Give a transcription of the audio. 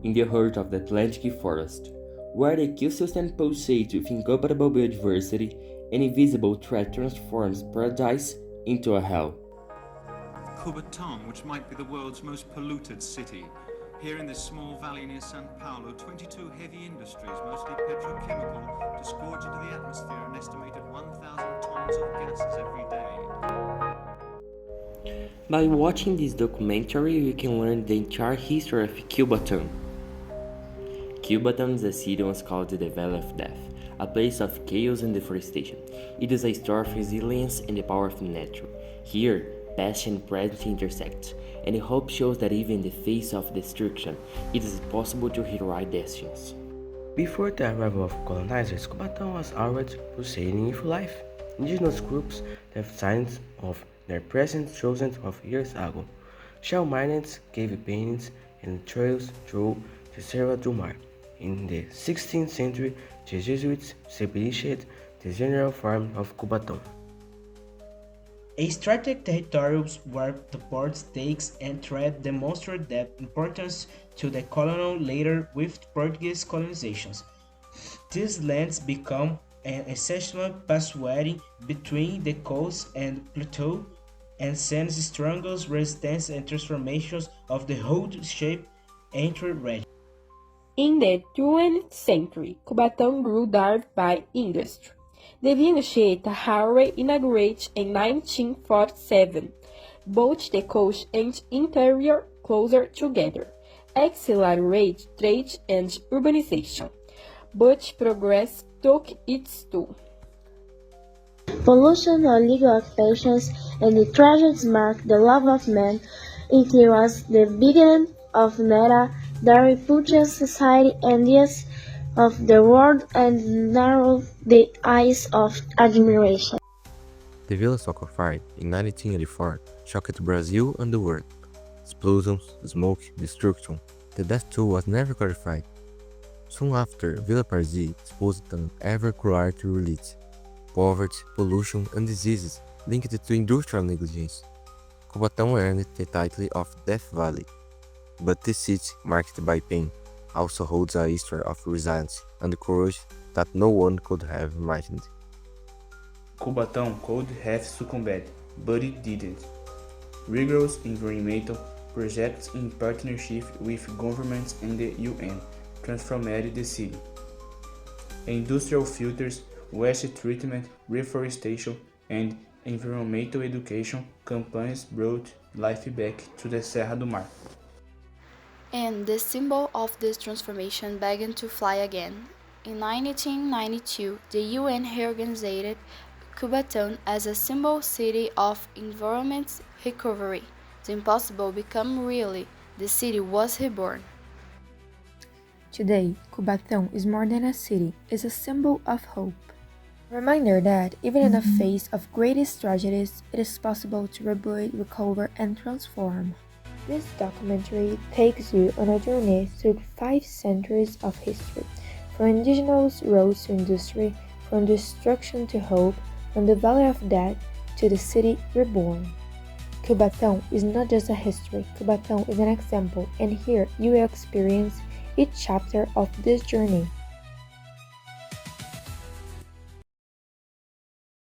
in the heart of the Atlantic forest, where the ecosystem pulsates with incomparable biodiversity, an invisible threat transforms paradise into a hell. Cubatão, which might be the world's most polluted city. Here in this small valley near São Paulo, 22 heavy industries, mostly petrochemical, disgorge into the atmosphere an estimated 1,000 tons of gases every day. By watching this documentary, you can learn the entire history of Cubatão. Cubatão is a city once called the Valley of Death, a place of chaos and deforestation. It is a story of resilience and the power of nature. Here, past and present intersect, and hope shows that even in the face of destruction, it is possible to rewrite destinies. Before the arrival of colonizers, Cubatão was already pulsating with life. Indigenous groups left signs of their presence thousands of years ago. Shell minings, cave paintings, and trails through the Serra do Mar. In the 16th century, the Jesuits established the general farm of Cubatão. A strategic territories where the port stakes and trade demonstrate their importance to the colonial later with Portuguese colonizations. These lands become an essential passageway between the coast and plateau and sends struggles, resistance and transformations of the whole shape entry region. In the 20th century, Cubatão grew driven by industry. The Vinicieta Highway inaugurated in 1947, brought the coast and interior closer together, accelerated trade and urbanization, but progress took its toll. Pollution, illegal occupations, and the tragedies marked the love of man. It was the beginning of Nera, the Pucha society and yes of the world and narrowed the eyes of admiration. The Villa Soccer Fire in 1984 shocked Brazil and the world. Explosions, smoke, destruction. The death toll was never clarified. Soon after, Villa Parzi exposed an ever crueler reality: poverty, pollution, and diseases linked to industrial negligence. Cubatão earned the title of Death Valley, but this city, marked by pain, also holds a history of resilience and courage that no one could have imagined. Cubatão could have succumbed, but it didn't. Rigorous environmental projects in partnership with governments and the UN transformed the city. Industrial filters, waste treatment, reforestation, and environmental education campaigns brought life back to the Serra do Mar. And the symbol of this transformation began to fly again. In 1992, the UN reorganized Cubatão as a symbol city of environment recovery. The impossible became reality. The city was reborn. Today, Cubatão is more than a city, it's a symbol of hope. A reminder that even in the face of greatest tragedies, it is possible to rebuild, recover, and transform. This documentary takes you on a journey through 5 centuries of history, from indigenous roads to industry, from destruction to hope, from the Valley of Death to the city reborn. Cubatão is not just a history, Cubatão is an example, and here you will experience each chapter of this journey.